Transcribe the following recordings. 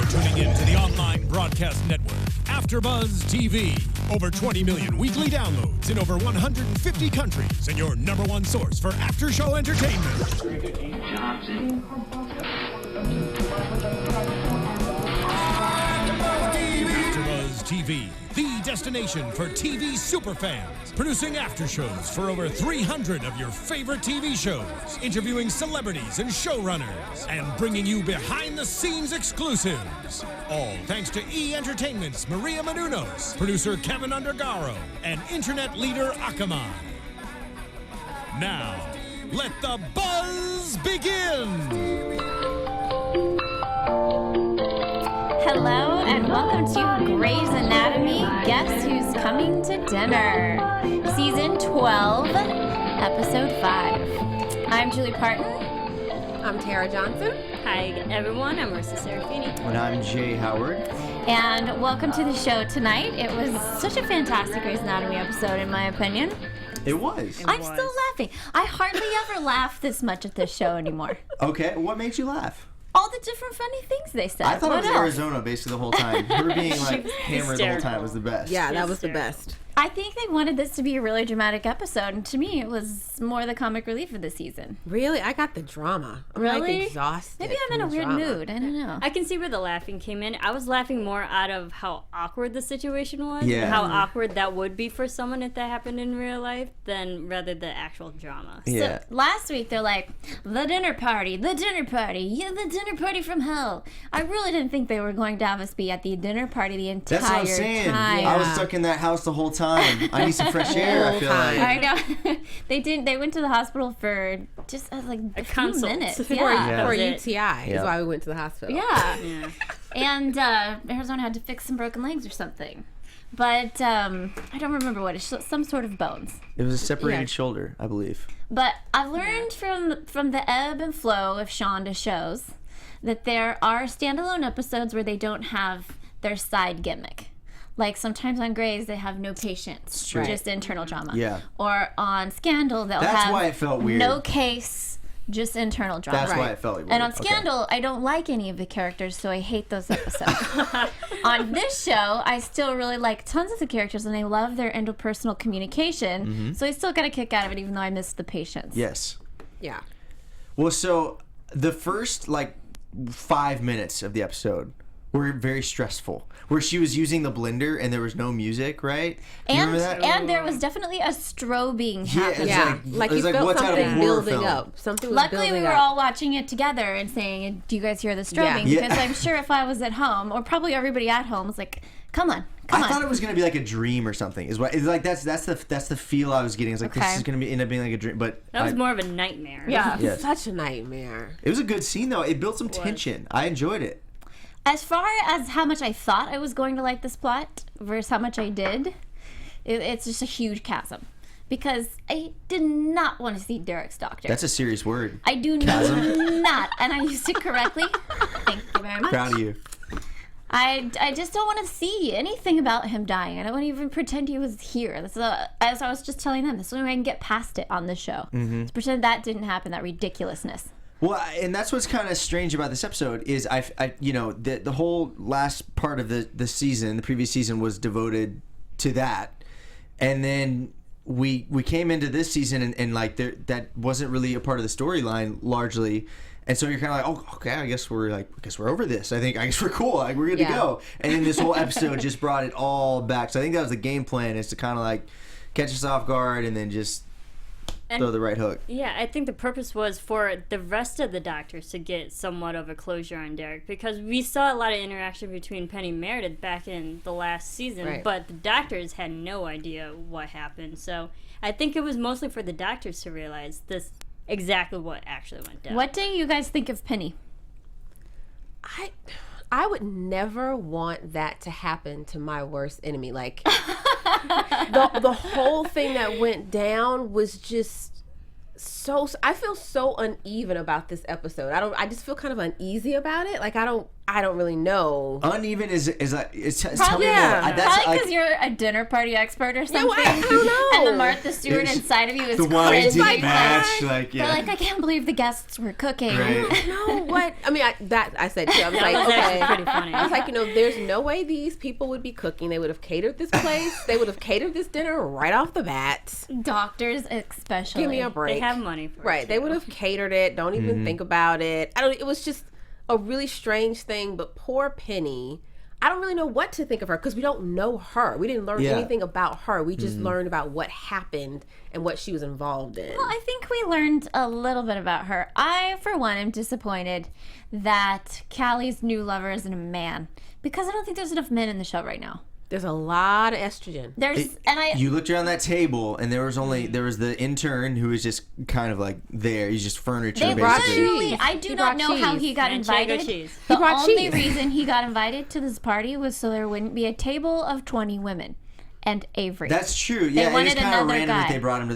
You're tuning in to the online broadcast network, AfterBuzz TV. Over 20 million weekly downloads in over 150 countries, and your number one source for after-show entertainment. AfterBuzz TV, the destination for TV superfans. Producing aftershows for over 300 of your favorite TV shows. Interviewing celebrities and showrunners. And bringing you behind-the-scenes exclusives. All thanks to E! Entertainment's Maria Menounos, producer Kevin Undergaro, and internet leader Akamai. Now, let the buzz begin! Hello and welcome to Grey's Anatomy. Guess who's coming to dinner? Season 12, episode 5. I'm Julie Partin. I'm Tara Johnson. Hi everyone, I'm Marisa Serafini. And I'm Jay Howard. And welcome to the show tonight. It was such a fantastic Grey's Anatomy episode in my opinion. It was. I'm still laughing. I hardly ever laugh this much at this show anymore. Okay, what made you laugh? All the different funny things they said. I thought What it was else? Arizona basically the whole time. Her being like hammered the whole time was the best. Yeah, that was the best. I think they wanted this to be a really dramatic episode, and to me, it was more the comic relief of the season. Really? I got the drama. I'm Really? like exhausted. Maybe I'm in a from the weird drama. mood. I don't know. I can see where the laughing came in. I was laughing more out of how awkward the situation was, Yeah. and how awkward that would be for someone if that happened in real life, than rather the actual drama. Yeah. So last week they're like, the dinner party, yeah, the dinner party from hell. I really didn't think they were going to have us be at the dinner party the entire That's what I'm saying. time. I was stuck in that house the whole time. I need some fresh air, I feel like. I know. They didn't. They went to the hospital for just like a few consult. minutes. For- Yeah. For Yeah. UTI is why we went to the hospital. Yeah. Yeah. And Arizona had to fix some broken legs or something. But I don't remember what. It's some sort of bones. It was a separated Yeah. shoulder, I believe. But I've learned from the ebb and flow of Shonda shows that there are standalone episodes where they don't have their side gimmick. Like sometimes on Grey's they have no patients, Right. just internal drama. Yeah. Or on Scandal they'll That's have why it felt weird. no case, just internal drama. That's why it felt weird. And on Okay. Scandal, I don't like any of the characters, so I hate those episodes. On this show, I still really like tons of the characters, and I love their interpersonal communication. So I still got a kick out of it, even though I missed the patients. Yes. Yeah. Well, so the first, 5 minutes of the episode were very stressful. Where she was using the blender and there was no music, right? You And remember that? and there was definitely a strobing happening. Yeah. Like it you was felt what's out of a something horror building film. up. Something was Luckily, we building were up. all watching it together and saying, "Do you guys hear the strobing?" Yeah. Because I'm sure if I was at home, or probably everybody at home, was like, "Come on, come I on." thought it was gonna be like a dream or something. Is what it's like. That's the feel I was getting. It's like Okay. this is gonna end up being like a dream. But That was more of a nightmare. Yeah. Yes. Such a nightmare. It was a good scene though. It built some tension. I enjoyed it. As far as how much I thought I was going to like this plot versus how much I did, it's just a huge chasm. Because I did not want to see Derek's doctor. That's a serious word. I do not, and I used it correctly. Thank you very much. Proud of you. I just don't want to see anything about him dying. I don't want to even pretend he was here. As I was just telling them, this is the only way I can get past it on this show. To pretend that didn't happen, that ridiculousness. Well, and that's what's kind of strange about this episode is I the whole last part of the season, the previous season was devoted to that, and then we came into this season and like that wasn't really a part of the storyline largely. And so you're kind of like, oh, okay, I guess we're over this. I guess we're cool. Like we're good to go. And then this whole episode just brought it all back. So I think that was the game plan, is to kind of like catch us off guard and then just throw the right hook. Yeah, I think the purpose was for the rest of the doctors to get somewhat of a closure on Derek, because we saw a lot of interaction between Penny and Meredith back in the last season, Right. but the doctors had no idea what happened. So I think it was mostly for the doctors to realize this exactly what actually went down. What do you guys think of Penny? I would never want that to happen to my worst enemy. Like the whole thing that went down was just I feel so uneven about this episode. I just feel kind of uneasy about it. Like I don't really know. Uneven is like tell Probably, me more. That's probably like because you're a dinner party expert or something. I don't know. And the Martha Stewart inside of you is the wine cringing. didn't match. Like They're like, I can't believe the guests were cooking. Right. No, what? I mean, I said too. I was That like, was okay. actually pretty funny. I was like, there's no way these people would be cooking. They would have catered this place. They would have catered this dinner right off the bat. Doctors especially. Give me a break. They have money for Right. it. They would have catered it. Don't even think about it. It was just a really strange thing, but poor Penny. I don't really know what to think of her because we don't know her. We didn't learn anything about her. We just learned about what happened and what she was involved in. Well, I think we learned a little bit about her. I, for one, am disappointed that Callie's new lover isn't a man because I don't think there's enough men in the show right now. There's a lot of estrogen. You looked around that table and there was the intern who was just kind of like there. He's just furniture basically. I do not know how he got invited. Cheese. The only reason he got invited to this party was so there wouldn't be a table of 20 women and Avery. That's true. Yeah, wanted it's kind of another random guy. that they brought him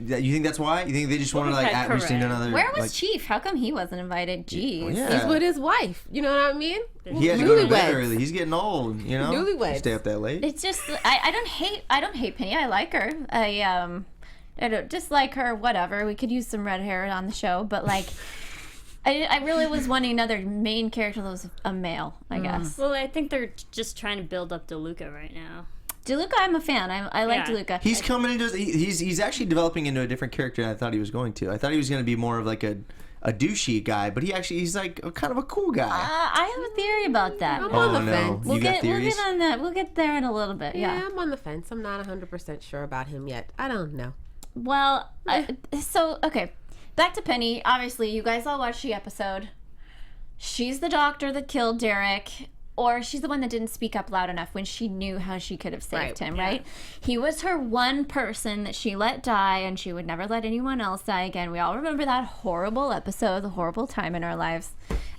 to. You think that's why? You think they just wanted like we just need another? Where was like, Chief? How come he wasn't invited? Jeez. Yeah. He's with his wife. You know what I mean? He has to go to bed Newlyweds. early. He's getting old. You know. Newlyweds. Stay up that late. It's just I don't hate Penny. I like her. I don't dislike her. Whatever. We could use some red hair on the show, but like. I really was wanting another main character that was a male, I guess. Well, I think they're just trying to build up DeLuca right now. DeLuca, I'm a fan. I like DeLuca. He's coming into he's actually developing into a different character than I thought he was going to. I thought he was going to be more of like a douchey guy, but he's like kind of a cool guy. I have a theory about that. I'm on the fence. We'll You got get theories? on that. We'll get there in a little bit. Yeah. I'm on the fence. I'm not 100% sure about him yet. I don't know. Well, okay. Back to Penny. Obviously, you guys all watched the episode. She's the doctor that killed Derek. Or she's the one that didn't speak up loud enough when she knew how she could have saved him, right? He was her one person that she let die, and she would never let anyone else die again. We all remember that horrible episode, the horrible time in our lives.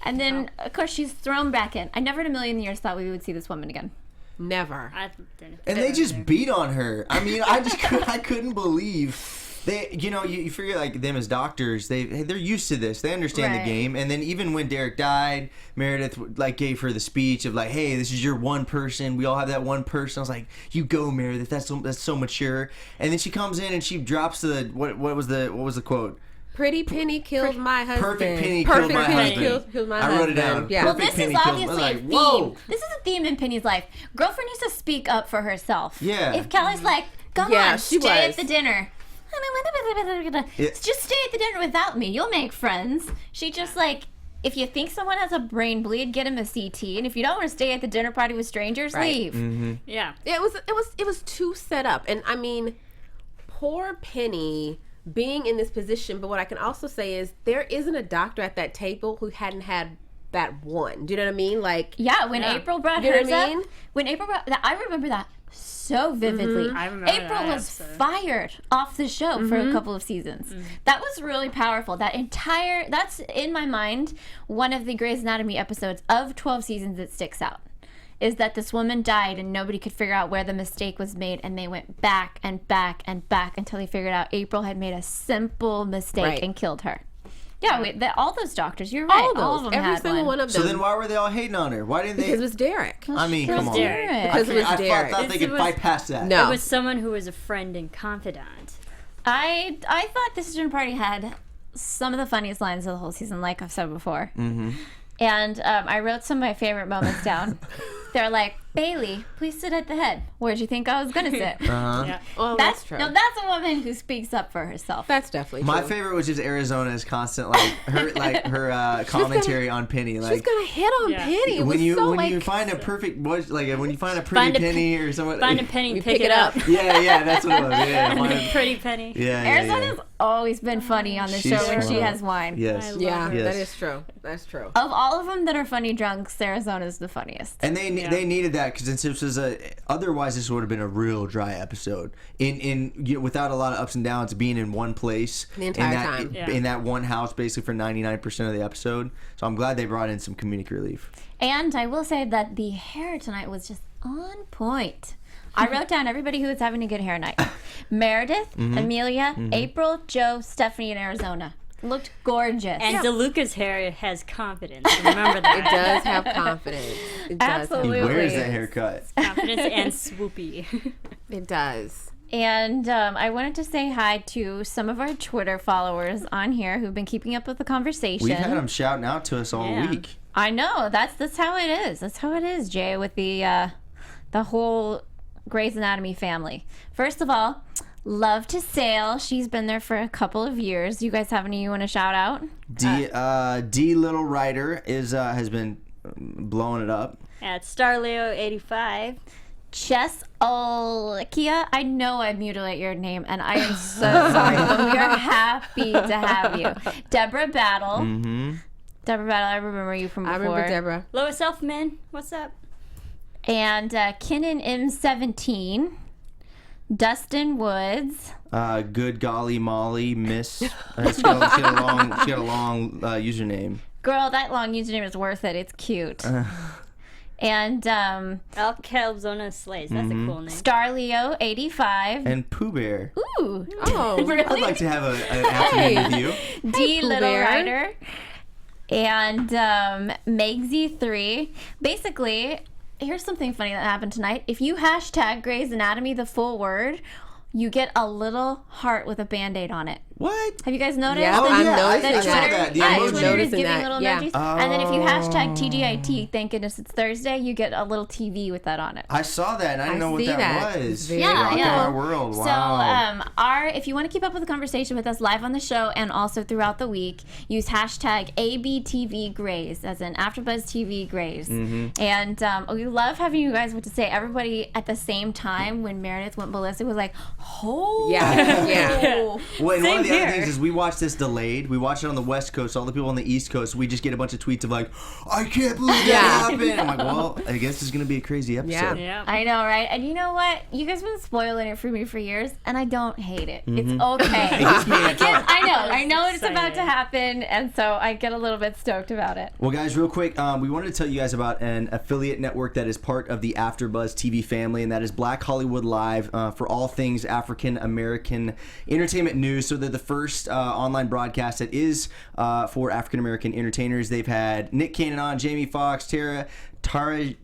And then, of course, she's thrown back in. I never in a million years thought we would see this woman again. Never. I didn't. And they just beat on her. I mean, I couldn't believe. They, you figure like them as doctors, they're used to this. They understand the game. And then even when Derek died, Meredith like gave her the speech of like, "Hey, this is your one person. We all have that one person." I was like, "You go, Meredith. That's so mature." And then she comes in and she drops the what was the quote? Pretty Penny killed my husband. Perfect Penny killed my husband. Killed my I wrote it down. Yeah. Well, Perfect this is Penny killed- obviously I a was theme. like, whoa. This is a theme in Penny's life. Girlfriend needs to speak up for herself. Yeah. If Callie's like, come Yeah, on, she stay was. at the dinner. Just stay at the dinner without me. You'll make friends. She just like, if you think someone has a brain bleed, get him a CT. And if you don't want to stay at the dinner party with strangers, leave. Mm-hmm. Yeah. It was too set up. And I mean, poor Penny being in this position. But what I can also say is there isn't a doctor at that table who hadn't had that one. Do you know what I mean? Like, Yeah, when April brought You know hers what I mean? up, when April brought that, I remember that so vividly. I remember April that was episode. fired off the show for a couple of seasons. That was really powerful. That's in my mind one of the Grey's Anatomy episodes of 12 seasons that sticks out. Is that this woman died and nobody could figure out where the mistake was made, and they went back and back and back until they figured out April had made a simple mistake and killed her. Yeah, all those doctors, you're right. All of them every had single one of them. So then why were they all hating on her? Why didn't they? Because it was Derek. I mean, come on. Derek. Because it was I Derek. thought they It could was- bypass that. No. It was someone who was a friend and confidant. I thought this dinner party had some of the funniest lines of the whole season, like I've said before. Mm-hmm. And I wrote some of my favorite moments down. They're like, Bailey, please sit at the head. Where'd you think I was going to sit? Yeah. Well, that's true. No, that's a woman who speaks up for herself. That's definitely My true. favorite was just Arizona's constant her commentary on Penny. Like She's gonna hit on Yeah. Penny. It when was you so when like, you find a perfect when you find a pretty Find a penny or someone. Find a penny, You pick it up. Yeah, that's what it was. Yeah, find a- Pretty penny. yeah. Arizona's always been funny on the She's show when she funny. has wine. Yes. yeah, Yes. that is true. That's true. Of all of them that are funny drunks, Arizona's the funniest. And they needed that because this was otherwise this would have been a real dry episode without a lot of ups and downs, being in one place The entire in that, time. Yeah. in that one house basically for 99% of the episode. So I'm glad they brought in some comedic relief. And I will say that the hair tonight was just on point. I wrote down everybody who was having a good hair night. Meredith, Amelia, April, Joe, Stephanie in Arizona. Looked gorgeous. And DeLuca's hair has confidence. Remember that. It does have confidence. It does. Absolutely. Where is that haircut? Confidence and swoopy. It does. And I wanted to say hi to some of our Twitter followers on here who've been keeping up with the conversation. We've had them shouting out to us all week. I know. That's how it is. That's how it is, Jay, with the whole Grey's Anatomy family. First of all, love to sail. She's been there for a couple of years. You guys have any you want to shout out? D Little Rider has been blowing it up. At StarLeo85. Chess Olkia. I know I mutilate your name, and I am so sorry, but we are happy to have you. Deborah Battle. Deborah Battle, I remember you from before. I remember Deborah. Lois Elfman, what's up? And Kinnan M17. Dustin Woods. Good golly Molly Miss. She got a long username. Girl, that long username is worth it. It's cute. And El Calzona Slays. That's a cool name. StarLeo85. And Pooh Bear. Ooh. Oh, Really? I'd like to have an afternoon with you. D Pooh Little Bear. Rider. And Megsy3. Basically, here's something funny that happened tonight. If you hashtag Grey's Anatomy, the full word, you get a little heart with a Band-Aid on it. What? Have you guys noticed? Yeah, that I'm that noticing Twitter, that. The yeah, emoji. Twitter is Noticing giving that, little yeah. nudges. And then if you hashtag TGIT, thank goodness it's Thursday, you get a little TV with that on it. I saw that and I didn't know what see that that. was. It's very Rocking yeah. our world. Wow. So, if you want to keep up with the conversation with us live on the show and also throughout the week, use hashtag ABTVGrays, as in AfterBuzz TV Grays. And we love having you guys what to say. Everybody at the same time when Meredith went ballistic was like, oh. Yeah. Yeah. Well, and one Same of the other here. things is we watch this delayed. We watch it on the West Coast. All the people on the East Coast, we just get a bunch of tweets of like, I can't believe that happened. I'm like, well, I guess it's going to be a crazy episode. Yeah. I know, right? And you know what? You guys have been spoiling it for me for years, and I don't hate it. It's okay. I know it's about to happen, and so I get a little bit stoked about it. Well, guys, real quick, we wanted to tell you guys about an affiliate network that is part of the AfterBuzz TV family, and that is Black Hollywood Live for all things African American entertainment news. So they're the first online broadcast that is for African American entertainers. They've had Nick Cannon on, Jamie Foxx, Taraji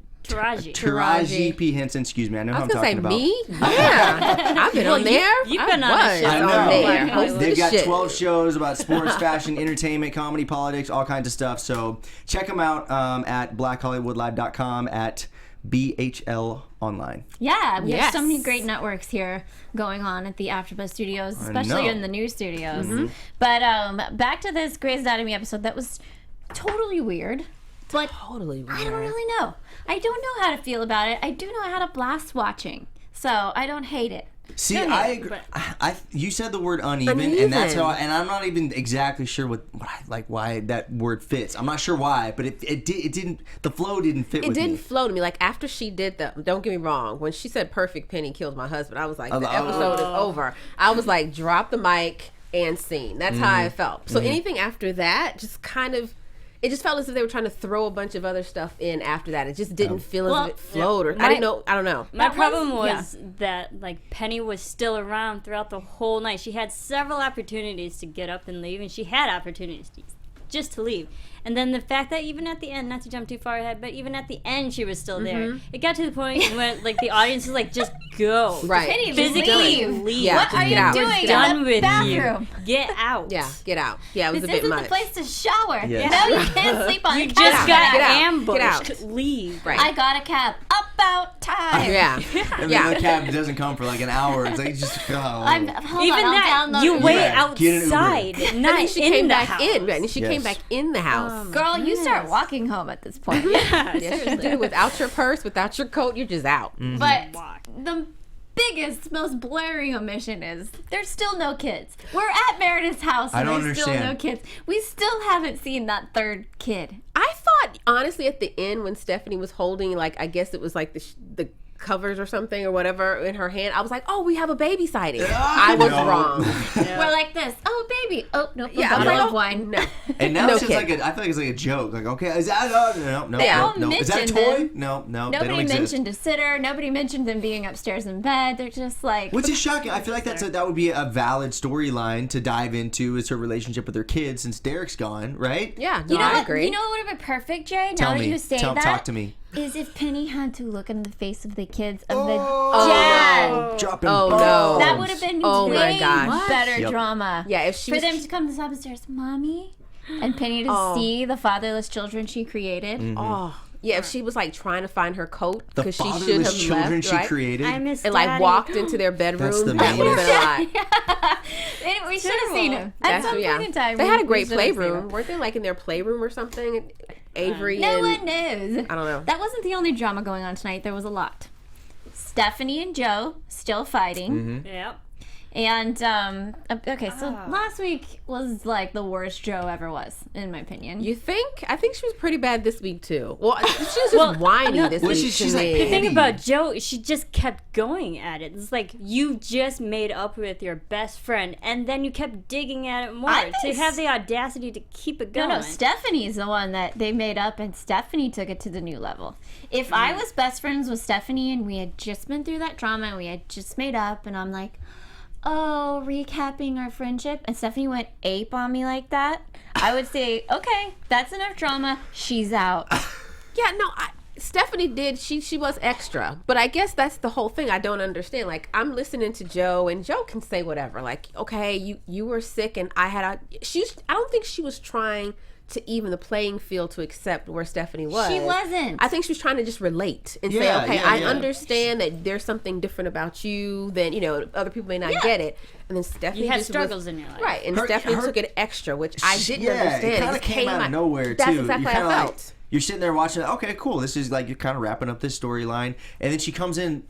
P. Henson, excuse me. I know I who was I'm gonna talking say about. me. Yeah, I've been on there. you've been I on a was show. I know. on there. Wow. Hosting They've got shit. 12 shows about sports, fashion, entertainment, comedy, politics, all kinds of stuff. So check them out at blackhollywoodlive.com at BHL Online. Yeah, we have so Yes. many great networks here going on at the AfterBuzz studios, especially know. in the news studios. But back to this Grey's Anatomy episode that was totally weird. But Totally weird. I don't really know. I don't know how to feel about it. I do know I had a blast watching, so I don't hate it. See, Go I ahead. agree. You said the word uneven, and that's how. And I'm not even exactly sure why that word fits. I'm not sure why, but it didn't. The flow didn't fit. It with didn't me. flow to me. Like after she did don't get me wrong, when she said perfect Penny killed my husband, I was like, the episode is over. I was like, drop the mic and scene. That's how I felt. So anything after that just kind of, it just felt as if they were trying to throw a bunch of other stuff in after that. It just didn't feel as if it flowed. Or I didn't know. I don't know. My That problem was- was that like Penny was still around throughout the whole night. She had several opportunities to get up and leave, and she had opportunities just to leave. And then the fact that even at the end, not to jump too far ahead, but even at the end she was still there. It got to the point when like the audience was like, just go. Right. Penny, Physically leave. leave. Yeah, What just are get you out. doing? Just in get out. Done the with bathroom? you. Get out. Yeah, get out. Yeah, it was This a bit isn't much. the place to shower. Yes. No, you can't sleep on You the just couch. got Get out. ambushed. Get out. Leave. Right. I got a cab. About time. Yeah. And Yeah. then the cab doesn't come for like an hour. It's like just Hold Even on, I'll that, download you it. wait Yeah, get an Uber. outside, And not then she in came the back house. in. Right? And she came Yes. back in the house. Girl, you start walking home at this point. Yes, you do. Without your purse, without your coat, you're just out. But the biggest, most blaring omission is there's still no kids. We're at Meredith's house I and don't there's still understand. no kids. We still haven't seen that third kid. I thought honestly at the end when Stephanie was holding, like, I guess it was like the covers or something or whatever in her hand. I was like, oh, we have a baby sighting. I was wrong. We're like this. Oh, baby. Oh, no. Yeah, A bottle of wine. No. And now No it's just kid. like I feel like it's like a joke. Like, okay, is that no? They all Is that a mentioned toy? them. No, they don't Nobody exist. mentioned a sitter. Nobody mentioned them being upstairs in bed. They're just like... Which is shocking. I feel like that would be a valid storyline to dive into, is her relationship with her kids since Derek's gone, right? Yeah, You know I what? agree. You know what would have been perfect, Jay? Tell now me. that you say that, Talk to me. is if Penny had to look in the face of the kids of the Oh, dad. no. Dropping Oh, bombs. no. That would have been Oh, way my gosh. better Yep. drama. Yeah, if she For was... them to come upstairs, Mommy, and Penny to see the fatherless children she created. Oh, yeah, if she was like trying to find her coat The because she should fatherless have children left, she right? created. I miss And like Daddy. walked into their bedroom. That's the That would have meanest. been a lot. We should have seen him. At some point in time, They had a we great should have seen playroom. him. Weren't they like in their playroom or something? Avery No and one knows. I don't know. That wasn't the only drama going on tonight. There was a lot. Stephanie and Joe still fighting. Yep. And, okay, so last week was like the worst Joe ever was, in my opinion. You think? I think she was pretty bad this week too. Well, she was just whiny this week. she's to like, me. The thing about Joe, she just kept going at it. It's like you just made up with your best friend, and then you kept digging at it more I to think have the audacity to keep it going. No, Stephanie's the one that they made up, and Stephanie took it to the new level. If I was best friends with Stephanie and we had just been through that drama and we had just made up, and I'm like, oh, recapping our friendship, and Stephanie went ape on me like that, I would say, okay, that's enough drama. She's out. Yeah, no, Stephanie did. She was extra, but I guess that's the whole thing. I don't understand. Like, I'm listening to Joe, and Joe can say whatever. Like, okay, you were sick, and I don't think she was trying to even the playing field to accept where Stephanie was. She wasn't. I think she was trying to just relate and say, Yeah, okay, yeah, I yeah. understand that there's something different about you than, other people may not get it. And then Stephanie You had just struggles in your life. Right, and Stephanie took it extra, which I didn't understand. It kind of came out of nowhere, That's too. exactly You're how I kinda felt. You're sitting there watching, okay, cool. This is like, you're kind of wrapping up this storyline. And then she comes in,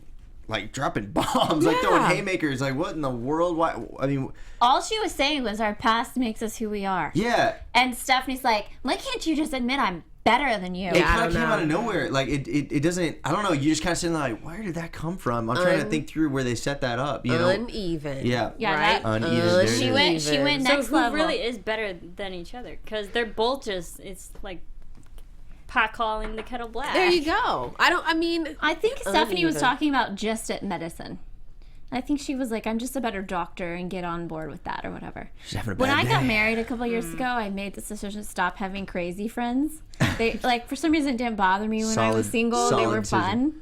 like, dropping bombs, like throwing haymakers. Like, what in the world? Why? I mean, All she was saying was our past makes us who we are. yeah. And Stephanie's like, why can't you just admit I'm better than you? It Yeah, I kind of don't came know. out of nowhere. Like, it doesn't, I don't know. You just kind of sitting there like, where did that come from? I'm trying to think through where they set that up, you know? Uneven. Yeah. Yeah, Right? that- Uneven. There it She is. went So next who level. really is better than each other? Because they're both just, it's like pot calling the kettle black. There you go. I think Stephanie was Uneven. talking about just at medicine. I think she was like, I'm just a better doctor and get on board with that or whatever. She's having a When bad I got day. married a couple years ago, I made the decision to stop having crazy friends. They like for some reason it didn't bother me when I was Solid- single. They solid were decision. fun.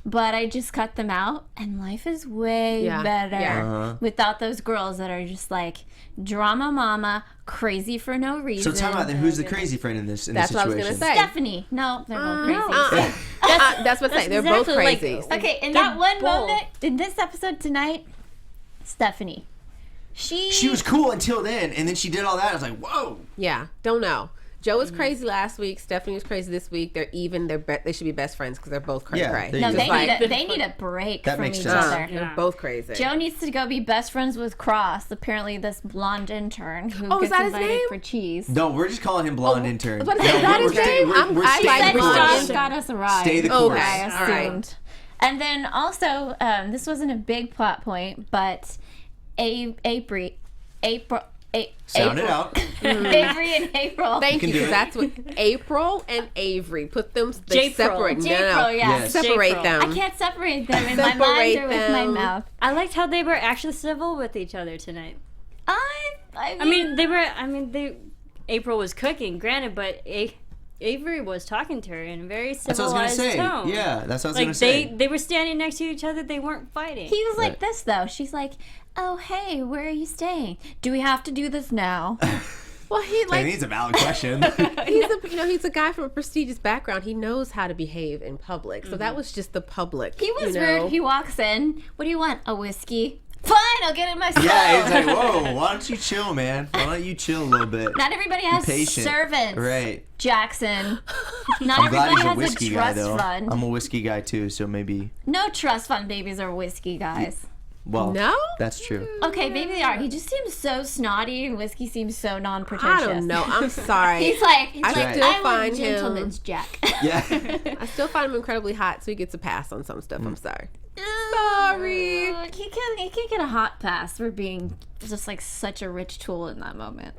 But I just cut them out, and life is way Yeah, better yeah. without those girls that are just like drama mama, crazy for no reason. So tell me about then, who's the crazy friend in this That's what I was situation? going to say. Stephanie. No, they're both crazy. That's what I say. They're both exactly like- crazy. Okay, in They're that one bold. moment, in this episode tonight, Stephanie. She was cool until then, and then she did all that. I was like, whoa. Yeah, don't know. Joe was crazy last week. Stephanie was crazy this week. They're even. They should be best friends because they're both cray Yeah, cray. there you No, go. they Just need a break That from makes each sense. other. They're both crazy. Joe needs to go be best friends with Cross, apparently this blonde intern who Oh, is gets that his invited name? for cheese. No, we're just calling him blonde intern. I was about to say, is that his name? I She like said blonde Josh intern. got us a ride. Stay the course. I Okay, all right. assumed. And then also, this wasn't a big plot point, but April. Sound it out. Avery and April. Thank can you, do because it. that's what April and Avery put them. They J-Pro. separate. No, J-Pro, yeah. Yes. separate J-Pro. them. I can't separate them in my mind or with my mouth. I liked how they were actually civil with each other tonight. I mean, April was cooking, granted, but Avery was talking to her in a very That's what I was civilized going to say. tone. Yeah, that's what I was Like going to say. they were standing next to each other. They weren't fighting. he was like Right. this though. She's like, "Oh hey, where are you staying? Do we have to do this now?" Well, he I like mean, it's a valid question. he's a guy from a prestigious background. He knows how to behave in public. So that was just the public. He was you know? rude. He walks in. What do you want? A whiskey? Fine, I'll get it myself. Yeah, it's like, whoa, why don't you chill, man? Why don't you chill a little bit? Not everybody has patient. servants. Right. Jackson. Not I'm glad everybody he's a has whiskey a guy, trust though. fund. I'm a whiskey guy, too, so maybe. No trust fund babies are whiskey guys. Well, No? that's true. Okay, maybe they are. He just seems so snotty, and Whiskey seems so non-pretentious. I don't know. I'm sorry. He's like, I still I'm find a gentleman's Jack. Yeah. I still find him incredibly hot, so he gets a pass on some stuff. I'm sorry. Sorry. He can get a hot pass for being just like such a rich tool in that moment.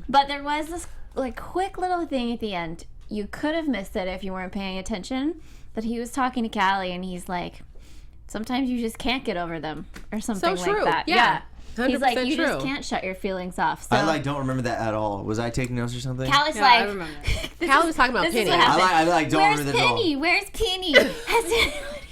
But there was this like quick little thing at the end. You could have missed it if you weren't paying attention. But he was talking to Callie, and he's like, sometimes you just can't get over them, or something So true. like that. Yeah. He's like, you true. just can't shut your feelings off. So I don't remember that at all. Was I taking notes or something? Callie's No, I like, remember. Callie was talking about this is Penny. what happened. I don't Where's remember that at all. Penny? Where's Penny? Has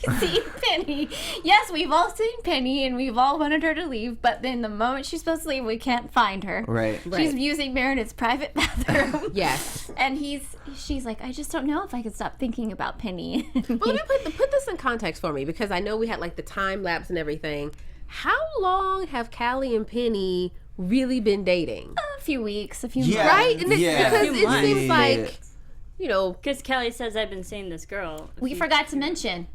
anybody seen Penny? Yes, we've all seen Penny, and we've all wanted her to leave, but then the moment she's supposed to leave, we can't find her. Right. She's using Meredith's private bathroom. Yes. And she's like, I just don't know if I could stop thinking about Penny. Well, let me put this in context for me, because I know we had like the time lapse and everything. How long have Callie and Penny really been dating? A few weeks, a few Yeah. months. Right? And because A few it months. seems like, you know, Because Kelly says I've been seeing this girl. We forgot to mention,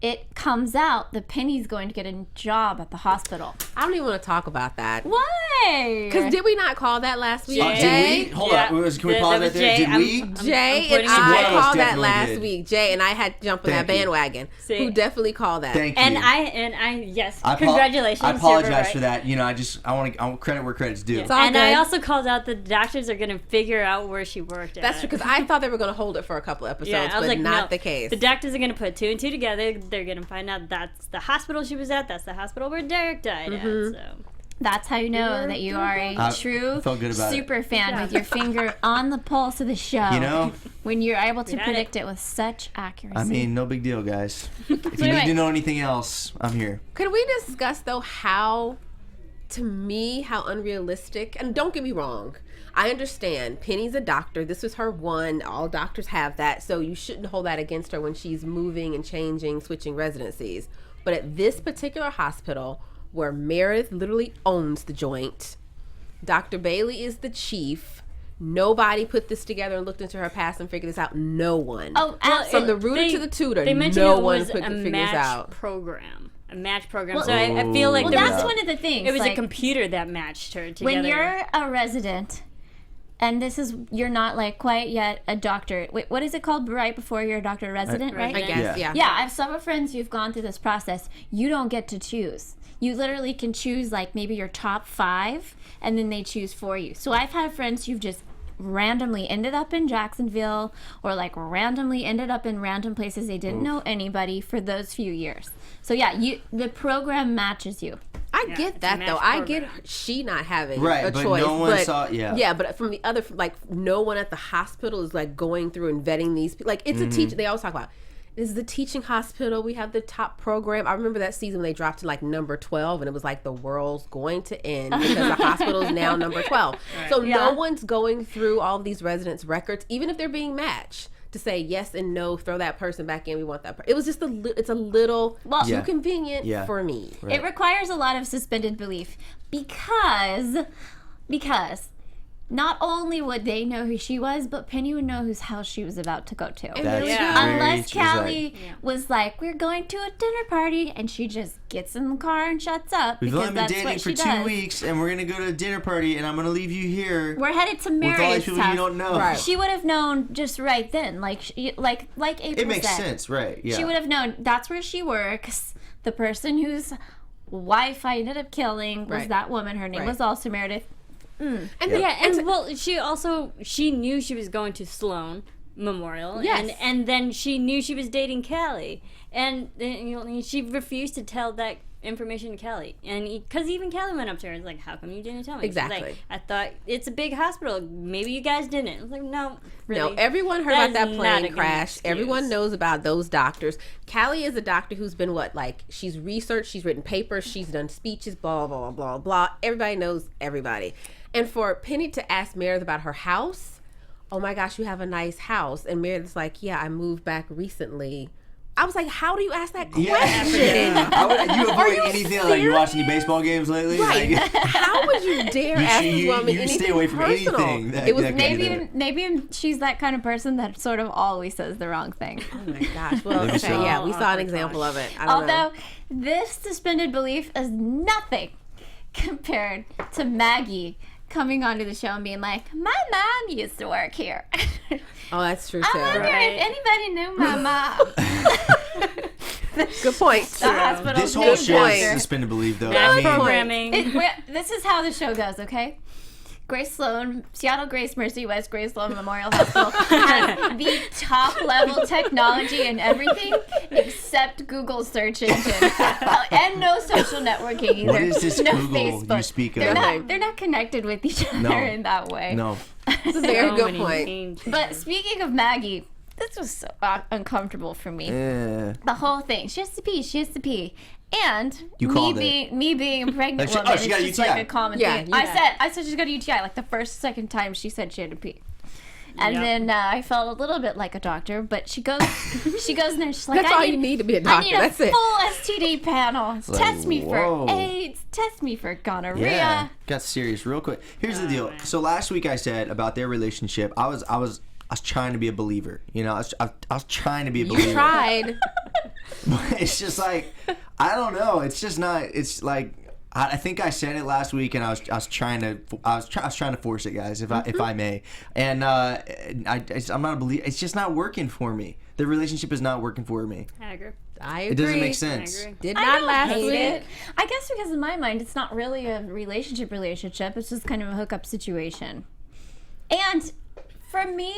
it comes out that Penny's going to get a job at the hospital. I don't even want to talk about that. Why? Because did we not call that last week? Jay. Jay? Did we? Hold Yeah. on. Can we That pause was right there? Jay. Did we? Jay I'm putting and I One of us called that definitely last did. week. Jay and I had jumped on Thank that you. bandwagon. See? Who definitely called that. Thank you. And I yes, I congratulations. I you were apologize right. for that. You know, I want credit where credit's due. It's all And I good. also called out the doctors are going to figure out where she worked at. That's true, because I thought they were going to hold it for a couple episodes, Yeah, I was but like, not no. the case. The doctors are going to put two and two together. They're going to find out that's the hospital she was at. That's the hospital where Derek died at. So That's how you know that you are a I true felt good about it. super fan with your finger on the pulse of the show. You know? When you're able to We had predict it with such accuracy. I mean, no big deal, guys. If you need anyway. to know anything else, I'm here. Could we discuss, though, how unrealistic, and don't get me wrong, I understand Penny's a doctor. This was her one. All doctors have that, so you shouldn't hold that against her when she's moving and changing, switching residencies. But at this particular hospital, where Meredith literally owns the joint, Dr. Bailey is the chief. Nobody put this together and looked into her past and figured this out. No one. Oh, From the rooter to the tutor, They mentioned no it one was could a figure match this out. program. A match program. Well- So I feel like well, there that's was, one of the things. it was like, a computer that matched her together. when you're a resident, and you're not like quite yet a doctor. Wait, what is it called right before you're a doctor resident, right? I guess, yeah. Yeah, I have several friends who've gone through this process. You don't get to choose. You literally can choose like maybe your top 5, and then they choose for you. So I've had friends who've just randomly ended up in Jacksonville, or like randomly ended up in random places they didn't know anybody for those few years. So yeah, the program matches you. I Yeah, get it's a that match though. I program. get she not having Right, a but choice. no one saw- yeah. Yeah, but from the other, like, no one at the hospital is like going through and vetting these. Like, it's a teach. They always talk about, this is the teaching hospital. We have the top program. I remember that season when they dropped to like number 12, and it was like the world's going to end because the hospital is now number 12. So no one's going through all of these residents' records, even if they're being matched, to say yes and no, throw that person back in, we want that person. It was just it's a little too Yeah. convenient Yeah. for me. It requires a lot of suspended belief because not only would they know who she was, but Penny would know whose house she was about to go to. That's Yeah. very Unless true. It's like, Callie was like, we're going to a dinner party, and she just gets in the car and shuts up we've because only been that's dating what for she 2 does. weeks, and we're gonna go to a dinner party, and I'm gonna leave you here We're headed to with all these Meredith's people house. you don't know. Right. She would have known just right then, like April It makes said. sense, right? Yeah. She would have known that's where she works. The person whose wife I ended up killing was Right. that woman. Her name Right. was also Meredith. And Yeah, and well, she knew she was going to Sloan Memorial. Yes. And then she knew she was dating Callie. And she refused to tell that information to Callie. And because even Callie went up to her and was like, how come you didn't tell me? She's Exactly. like, I thought it's a big hospital. Maybe you guys didn't. I was like, no, really. No, everyone heard That about that is not plane a good crash. excuse. Everyone knows about those doctors. Callie is a doctor who's been she's researched, she's written papers, she's done speeches, blah, blah, blah, blah. Everybody knows everybody. And for Penny to ask Meredith about her house, oh my gosh, you have a nice house. And Meredith's like, yeah, I moved back recently. I was like, how do you ask that question? Yeah. You avoid anything like you watch any baseball games lately? Right. Like, How would you dare ask this woman you anything stay away from personal? anything. It was Maybe she's that kind of person that sort of always says the wrong thing. Oh my gosh. Well, Maybe okay, so. yeah, we saw an example of it. I don't know. Although this suspended belief is nothing compared to Maggie coming onto the show and being like, my mom used to work here. Oh, that's true I too. wonder if anybody knew my mom. Good point. The hospital This whole name show is doctor. suspended belief, though. Bad I mean, programming. This is how the show goes, okay? Grace Sloan, Seattle Grace Mercy West Grace Sloan Memorial Hospital has the top level technology and everything except Google search engine and no social networking either. What is this no Google Facebook. you speak of? They're not connected with each other No. in that way. No. That's a very So good many point. changes. But speaking of Maggie, this was so uncomfortable for me. Yeah. The whole thing. She has to pee. She has to pee. And You me called being a pregnant Like woman, she got a it's just UTI. like a common Yeah, thing. yeah. I said she's got a UTI. Like the second time she said she had to pee. And Yep. then I felt a little bit like a doctor, but she goes in there. She's like, That's all you need to be a I doctor. need a That's it. full STD panel. like, Test me whoa. for AIDS. Test me for gonorrhea. Yeah. Got serious real quick. Here's the deal. So last week I said about their relationship, I was trying to be a believer. You know, I was trying to be a believer. You tried. But it's just like, I don't know. It's just not. It's like, I think I said it last week, and I was trying to force it, guys, if I may. And I'm not a believer. It's just not working for me. The relationship is not working for me. I agree. I agree. It doesn't make I sense. agree. Did I not don't last hate week. it. I guess because in my mind, it's not really a relationship. It's just kind of a hookup situation. And for me,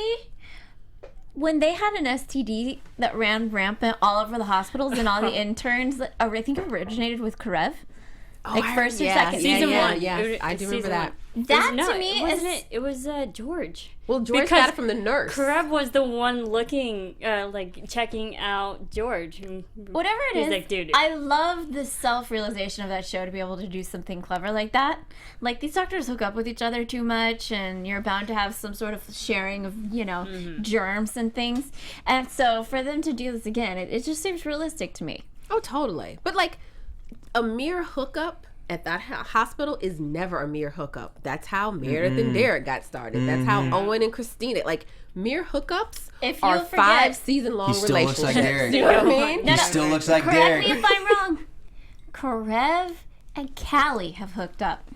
when they had an STD that ran rampant all over the hospitals and all the interns, that I think originated with Karev. Like first or second Season yeah, one. Yeah, It- I do it's remember season that. one. That No, to me wasn't is it? It was George. Well, George Because got it from the nurse. Karev was the one looking, checking out George. whatever it He's is. like, dude. I love the self-realization of that show to be able to do something clever like that. Like these doctors hook up with each other too much, and you're bound to have some sort of sharing of germs and things. And so for them to do this again, it just seems realistic to me. Oh, totally. But like a mere hookup at that hospital is never a mere hookup. That's how Meredith and Derek got started. That's how Owen and Christina, like mere hookups If you are forget- 5-season-long He still relationships. looks like Derek. You know what I mean? He still looks like Correct Derek. me if I'm wrong. Karev and Callie have hooked up.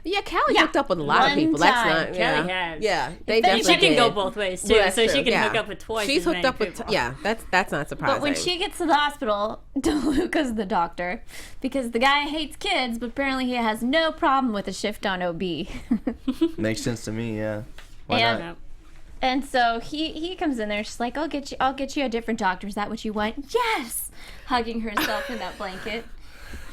Yeah, Callie hooked up with a lot of One people. That's time. not. Callie Yeah, has. yeah, they But And definitely she can did. go both ways too, Well, that's so she true, can yeah. hook up with twice. She's as hooked many up with. people. Yeah, that's not surprising. But when she gets to the hospital, DeLuca's the doctor because the guy hates kids, but apparently he has no problem with a shift on OB. Makes sense to me, yeah. Why And- not? Yep. And so he comes in there. She's like, "I'll get you a different doctor. Is that what you want?" Yes, hugging herself in that blanket.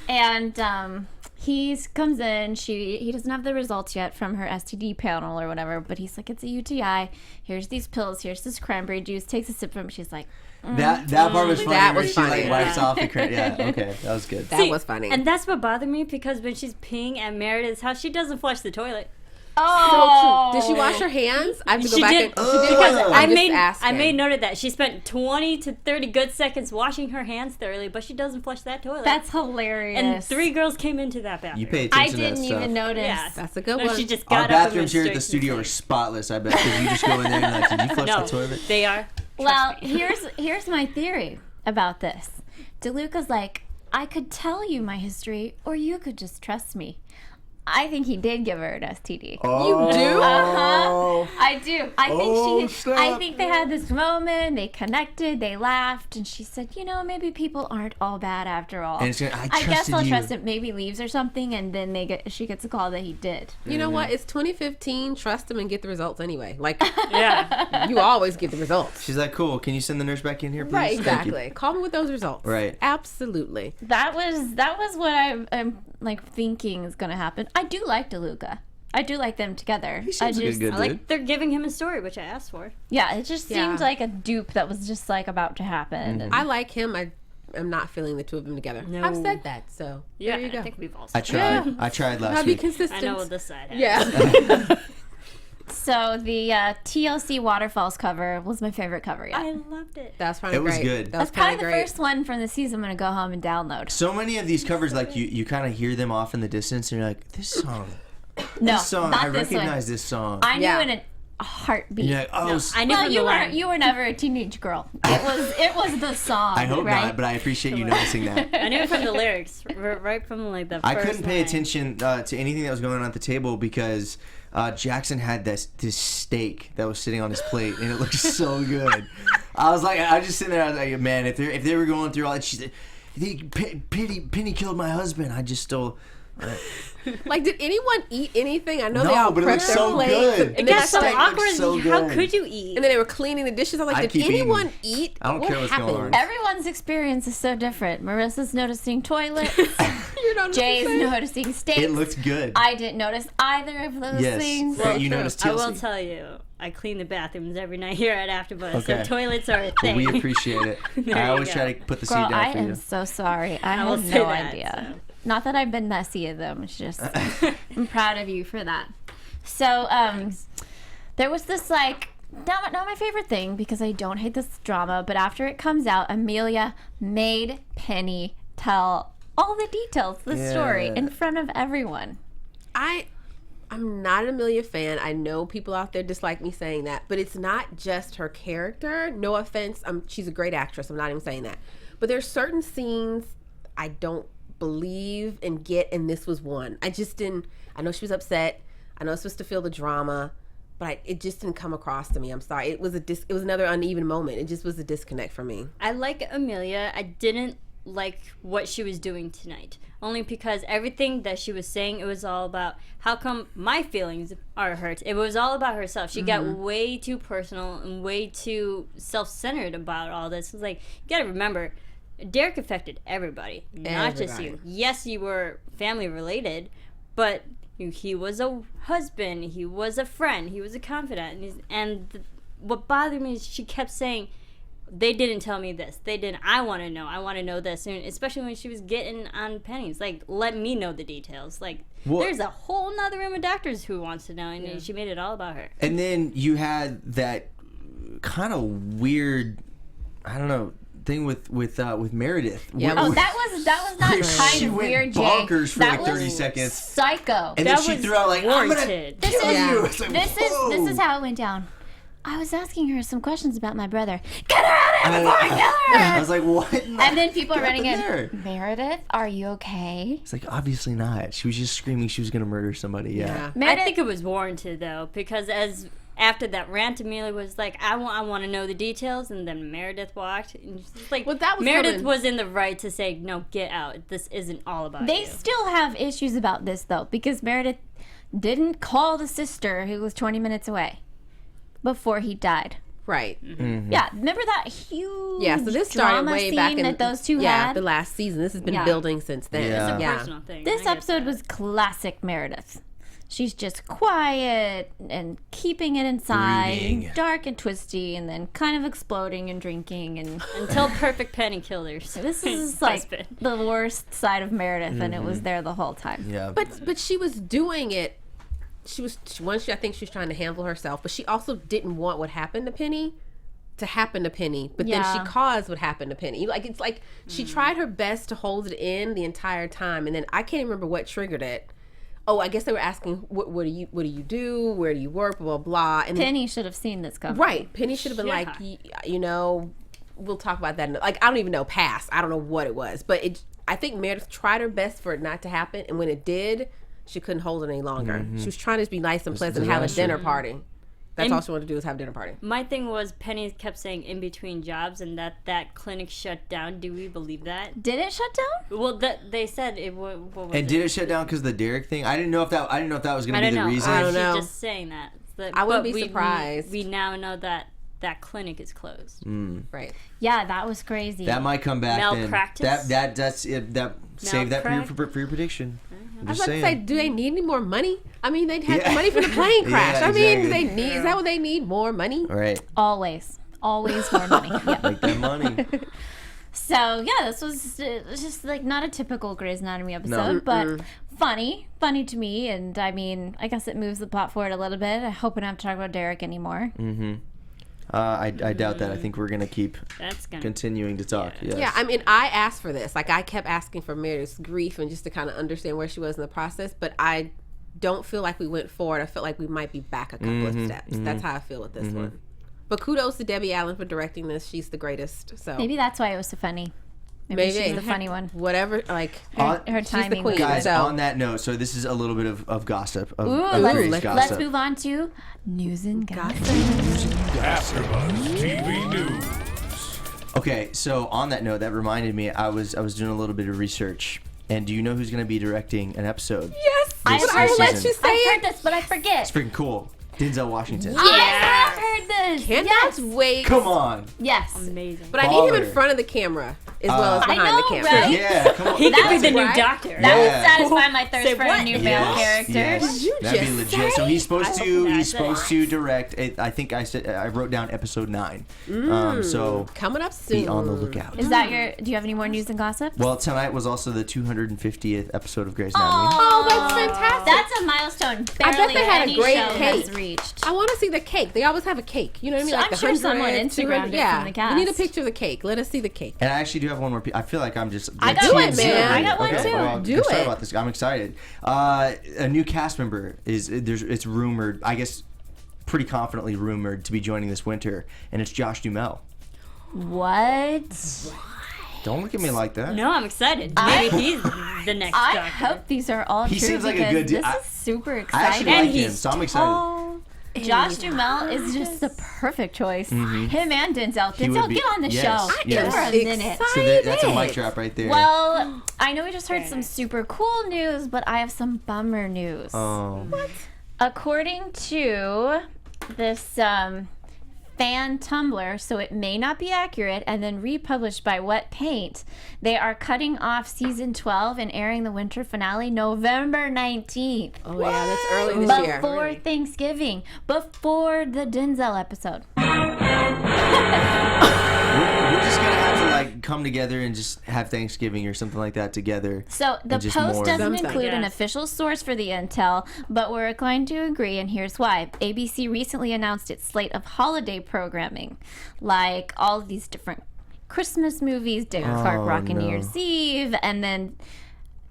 And he comes in. He doesn't have the results yet from her STD panel or whatever, but he's like, "It's a UTI. Here's these pills. Here's this cranberry juice." Takes a sip from it. She's like, That part was funny. That where was she like funny. wipes off the yeah, okay, that was good. that was funny. And that's what bothered me because when she's peeing at Meredith's house, she doesn't flush the toilet. "Oh, Did she wash her hands? I have to go She back did. and Because Oh. I I'm just made asking. note of that. She spent 20 to 30 good seconds washing her hands thoroughly, but she doesn't flush that toilet. That's hilarious." and 3 girls came into that bathroom. You pay I attention to that didn't stuff. even notice. Yeah. That's a good No, one. she just Our got up and bathrooms went here at the straight to studio the are sink. spotless, I bet, because you just go in there and like, did you flush No, the toilet? they are. Well, here's my theory about this. DeLuca's like, "I could tell you my history, or you could just trust me." I think he did give her an STD. Oh. You do? I do. I think Oh, I snap. think they had this moment. They connected. They laughed, and she said, maybe people aren't all bad after all. And it's gonna, I guess trusted I'll you. trust him. Maybe leaves or something, and then she gets a call that he did. You know what? It's 2015. Trust them and get the results anyway. Like Yeah. you always get the results. She's like, cool, can you send the nurse back in here, please? Right, Thank you. exactly. Call me with those results. Right. Absolutely. That was what I'm like thinking is going to happen. I do like DeLuca. I do like them together. He seems like a good I like dude. they're giving him a story, which I asked for. Yeah, it just Yeah. seemed like a dupe that was just like about to happen. And I like him. I'm not feeling the two of them together. No. I've said that. So Yeah, there you go. I think we've all I said tried. I tried I'll last be week. consistent. I know what this side has. Yeah. So the TLC Waterfalls cover was my favorite cover yet. I loved it. That's probably It was great. good. That was That's probably kind the of great. first one from the season I'm going to go home and download. So many of these covers, like you kind of hear them off in the distance, and you're like, this song, No, I not this recognize one. this song. I knew Yeah. in a heartbeat. And you're like, oh, I knew from the line. You were never a teenage girl. It was the song. I hope right? not, but I appreciate you noticing that. I knew it from the lyrics, right from like the first I couldn't pay line. attention to anything that was going on at the table because Jackson had this steak that was sitting on his plate, and it looked so good. I was just sitting there. I was like, man, if they were going through all that, she said, Penny killed my husband. I just stole. Like, did anyone eat anything? I know No, they all but it prepped looks their so plates. good. And It then got I so saw- steak looks awkward. so How good. could you eat? And then they were cleaning the dishes. I'm like, I did keep eating. anyone eat? I don't What care what's happened? going on. Everyone's experience is so different. Marissa's noticing toilets. You know what I'm Jay's saying? noticing steaks. It looked good. I didn't notice either of those Yes. things. Well, you true. noticed I TLC. will tell you, I clean the bathrooms every night here at AfterBuzz, Okay. so toilets are a Well, thing. we appreciate it. There I you always go. try to put the Girl, seed down I for am you. so sorry. I will have say no that, idea. so. Not that I've been messy of them. It's just I'm proud of you for that. So there was this like not my favorite thing because I don't hate this drama, but after it comes out, Amelia made Penny tell all the details of the story Yeah. in front of everyone. I'm not an Amelia fan. I know people out there dislike me saying that, but it's not just her character. No offense. She's a great actress. I'm not even saying that. But there's certain scenes I don't believe and get, and this was one. I just didn't. I know she was upset. I know it's supposed to feel the drama, but it just didn't come across to me. I'm sorry. It was another uneven moment. It just was a disconnect for me. I like Amelia. I didn't like what she was doing tonight. Only because everything that she was saying, it was all about how come my feelings are hurt. It was all about herself. She got way too personal and way too self-centered about all this. It's like, you gotta remember, Derek affected everybody, not just you. Yes, you were family related, but he was a husband, he was a friend, he was a confidant. What bothered me is she kept saying, they didn't tell me this. They didn't. I want to know this. And especially when she was getting on Penny's. Like, let me know the details. Like, there's a whole nother room of doctors who wants to know. And she made it all about her. And then you had that kind of weird, I don't know, thing with Meredith. Yeah, Oh, that was not Where she kind of went weird, Jay. bonkers for That like 30 was seconds. psycho. And That then she was threw out like, I'm gonna warranted. kill you. It's like, This whoa. is how it went down. I was asking her some questions about my brother. Get her out of here before I kill her! I was like, what? And then people are running in. There? Meredith, are you okay? It's like, obviously not. She was just screaming she was gonna murder somebody. Yeah. Meredith, I think it was warranted, though, because after that rant, Amelia was like, I want to know the details. And then Meredith walked. And she's like, Well, that was Meredith coming. was in the right to say, no, get out. This isn't all about they you. still have issues about this, though, because Meredith didn't call the sister who was 20 minutes away before he died. Right. Yeah, remember that huge Yeah, so this drama started way scene back in that those two yeah, had? the last season. This has been Yeah. building since then. Yeah. It's a Yeah. personal thing. This I get episode that. was classic Meredith. She's just quiet and keeping it inside, Brooding. dark and twisty, and then kind of exploding and drinking. And Until Perfect Penny killed her. this is like husband. the worst side of Meredith, and it was there the whole time. Yeah. But she was doing it. I think she was trying to handle herself, but she also didn't want what happened to Penny to happen to Penny. But then Yeah. she caused what happened to Penny. Like it's like she tried her best to hold it in the entire time, and then I can't remember what triggered it. Oh, I guess they were asking, what do you do? Where do you work? Blah, blah, blah. And Penny should have seen this coming. right. Penny should have been Yeah. like, you know, we'll talk about that. Like, I don't even know, pass. I don't know what it was. But I think Meredith tried her best for it not to happen. And when it did, she couldn't hold it any longer. She was trying to be nice and pleasant and have a disaster. dinner party. That's And- all she wanted to do was have a dinner party. My thing was Penny kept saying in between jobs and that clinic shut down. Do we believe that? Did it shut down? Well, they said it. What was And did it shut down because of the Derek thing? I didn't know if that was gonna I be don't the know. reason. I don't She's know. just saying that. I wouldn't but be surprised. We now know that clinic is closed. Right. Yeah, that was crazy. That might come back. Malpractice? Then. That's it. That save that for your prediction. I'm I was just about to saying. say, do they need any more money? I mean, they had Yeah. the money for the plane crash. Yeah, I mean, exactly. they need. Is that what they need? More money? All right, always more money. Yeah. make that money. So yeah, this was just like not a typical Grey's Anatomy episode, but funny to me. And I mean, I guess it moves the plot forward a little bit. I hope we don't have to talk about Derek anymore. I doubt that. I think we're gonna keep continuing to talk. Yeah. Yes. Yeah, I mean, I asked for this. Like, I kept asking for Meredith's grief and just to kind of understand where she was in the process, but I don't feel like we went forward. I feel like we might be back a couple of steps. That's how I feel with this one. But kudos to Debbie Allen for directing this. She's the greatest. So Maybe that's why it was so funny. Maybe she's the funny one. Whatever, like Her she's the timing. queen. Guys, So on that note, so this is a little bit of gossip. Of Grey's Let's gossip. move on to news and gossip. AfterBuzz TV News. Okay, so on that note, that reminded me, I was doing a little bit of research, and do you know who's going to be directing an episode? yes, I've This heard, season? let you say I've heard it. this, but I forget. It's freaking cool. Denzel Washington. I have heard this. Cannot Yes. wait. Come on. Yes. Amazing. But I need him in Baller. front of the camera as well as I behind know, the camera. right? Yeah, come on. He could be the new right. doctor. That Yeah. would satisfy my thirst Say for a what? new male character. Yes. you That'd be just legit. So he's supposed to That's direct. I think I wrote down episode 9. So Coming up soon. be on the lookout. Is that your? Do you have any more news and gossip? Well, tonight was also the 250th episode of Grey's Anatomy. Oh, that's fantastic. That's a milestone. I bet Barely they had a any great show has cake. reached. I want to see the cake. They always have a cake. You know what I mean? So Like I'm the sure 100, someone Instagrammed 200. it Yeah. from the We need a cast. picture of the cake. Let us see the cake. And I actually do have one more. I feel like I'm just. I got Do one it, too. man. I got one Okay, too. well, Do sorry it. about this. I'm excited. A new cast member it's rumored. I guess pretty confidently rumored to be joining this winter, and it's Josh Duhamel. What? Don't look at me like that. No, I'm excited. Maybe he's the next I doctor. hope these are all He true seems like a because good dude. this I- is super I exciting. actually like him, he's so I'm excited. tall. Josh Duhamel is just the perfect choice. Him and Denzel. He would Denzel, be- get on the yes, show. yes. For a minute. Excited. So that's a mic drop right there. Well, I know we just heard some super cool news, but I have some bummer news. Oh. According to this fan Tumblr, so it may not be accurate, and then republished by Wet Paint, they are cutting off season 12 and airing the winter finale November 19th. Oh, yeah, that's early this year. Before Thanksgiving, before the Denzel episode. We're just gonna have to like come together and just have Thanksgiving or something like that together. So the And just post more. doesn't Something. include an Yes. official source for the intel, but we're inclined to agree, and here's why. ABC recently announced its slate of holiday programming, like all of these different Christmas movies, David Clark Rockin' no. New Year's Eve, and then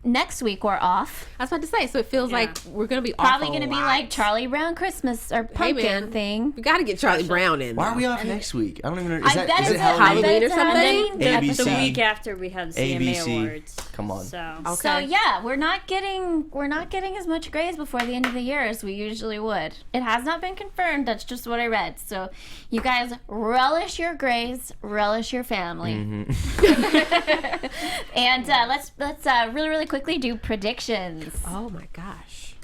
next week we're off. I was about to say, so it feels Yeah. like we're going to be Probably off going to a be lot. like Charlie Brown Christmas or pumpkin man. thing. We got to get Charlie Brown in. Why are though. we off next week? I don't even know. I Is bet that is it's it a- Halloween? I bet Halloween or it's a something? Halloween ABC. The week after we have the CMA ABC. awards. Come on. So So yeah, we're not getting as much Grays before the end of the year as we usually would. It has not been confirmed. That's just what I read. So you guys relish your Grays, relish your family, and let's really quickly do predictions. Oh, my gosh.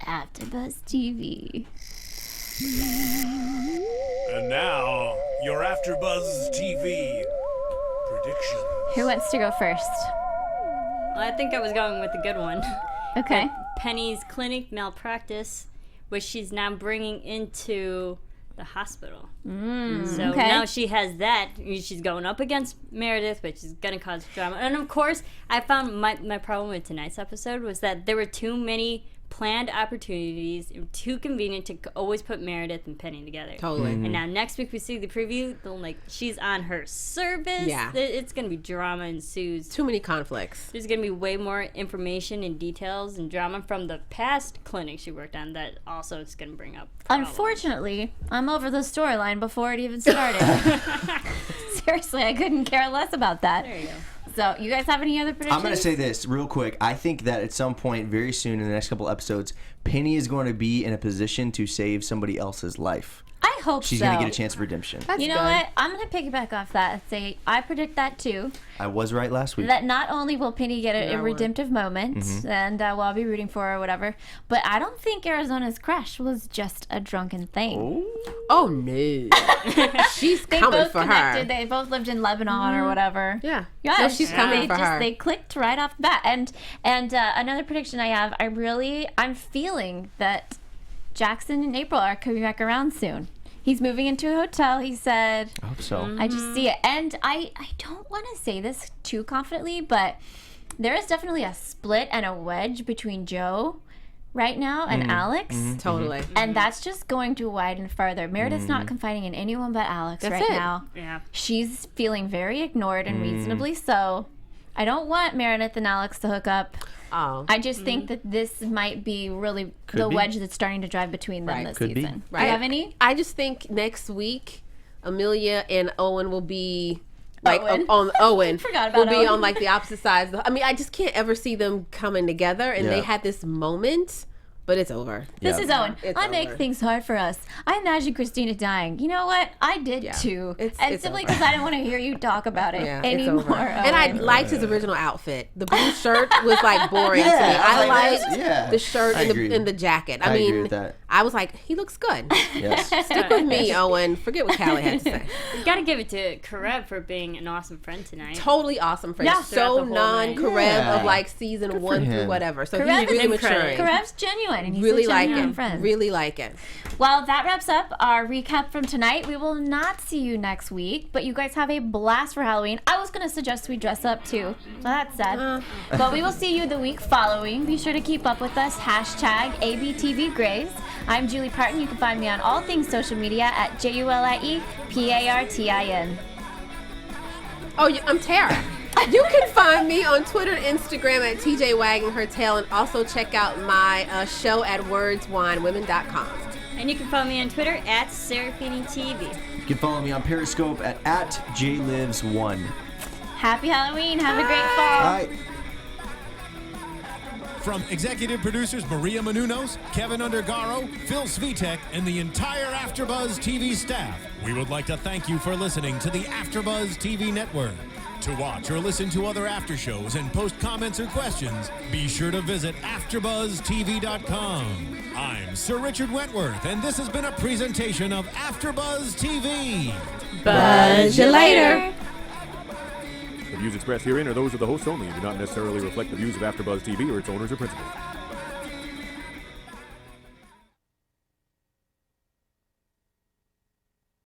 AfterBuzz TV. And now, your AfterBuzz TV prediction. Who wants to go first? well, I think I was going with a good one. Okay. Penny's clinic malpractice, which she's now bringing into the hospital. So okay. now she has that. She's going up against Meredith, which is going to cause drama. And of course, I found my problem with tonight's episode was that there were too many planned opportunities, too convenient to always put Meredith and Penny together. Totally. And now next week we see the preview, they'll like she's on her service. Yeah. It's going to be drama ensues. Too many conflicts. There's going to be way more information and details and drama from the past clinic she worked on that also it's going to bring up problems. Unfortunately, I'm over the storyline before it even started. Seriously, I couldn't care less about that. There you go. So, you guys have any other predictions? I'm going to say this real quick. I think that at some point very soon in the next couple episodes, Penny is going to be in a position to save somebody else's life. I hope She's so. going to get a chance of redemption. That's You know good. what? I'm going to piggyback off that and say I predict that too. I was right last week. That not only will Penny get a won. redemptive moment, and well, I'll be rooting for her or whatever, but I don't think Arizona's crash was just a drunken thing. Oh, no. She's They coming both for connected. her. They both lived in Lebanon or whatever. Yeah. Yeah, No, she's coming for her. They clicked right off the bat. And another prediction I have, I'm feeling that Jackson and April are coming back around soon. He's moving into a hotel, he said. I hope so. I just see it. And I don't want to say this too confidently, but there is definitely a split and a wedge between Joe right now and Alex. Totally. And that's just going to widen further. Meredith's not confiding in anyone but Alex That's right it. now. Yeah. She's feeling very ignored and reasonably so. I don't want Meredith and Alex to hook up. Oh. I just think that this might be really the be. wedge that's starting to drive between them Right. this Could be. season. Right. Do you have any? I just think next week, Amelia and Owen will be like Owen. on Owen. Forgot will about be Owen. on like the opposite sides. I mean, I just can't ever see them coming together. And they Yeah. had this moment, but it's over. This Yeah. is Owen. It's I make over. things hard for us. I imagine Christina dying. You know what? I did Yeah. too. It's simply over. because I didn't want to hear you talk about it Yeah, it's anymore. over. And I Owen. liked his original outfit. The blue shirt was like boring to me. Yeah, I I was like, liked yeah. the shirt I and agree. the jacket. I I mean, agree with that. I was like, he looks good. Yes. Stick with me, Owen. Forget what Callie had to say. We gotta give it to Karev for being an awesome friend tonight. Totally awesome friend. Yeah. So Throughout the whole night. non-Karev Yeah. of like season 1 through him. whatever. So Karev he's really is maturing. Karev's genuine, and he's Really a like genuine it. friend. Really like it. Well, that wraps up our recap from tonight. We will not see you next week, but you guys have a blast for Halloween. I was going to suggest we dress up too. So that's sad. But we will see you the week following. Be sure to keep up with us. #ABTVGrays. I'm Julie Partin. You can find me on all things social media at JULIEPARTIN. Oh, I'm Tara. You can find me on Twitter and Instagram at TJ Wagging Her Tail, and also check out my show at wordswinewomen.com. And you can follow me on Twitter at Serafini TV. You can follow me on Periscope at @JLives1. Happy Halloween. Have a great fall. All right. From executive producers Maria Menounos, Kevin Undergaro, Phil Svitek, and the entire AfterBuzz TV staff, we would like to thank you for listening to the AfterBuzz TV network. To watch or listen to other after shows and post comments or questions, be sure to visit AfterBuzzTV.com. I'm Sir Richard Wentworth, and this has been a presentation of AfterBuzz TV. Buzz you later. The views expressed herein are those of the hosts only and do not necessarily reflect the views of AfterBuzz TV or its owners or principals.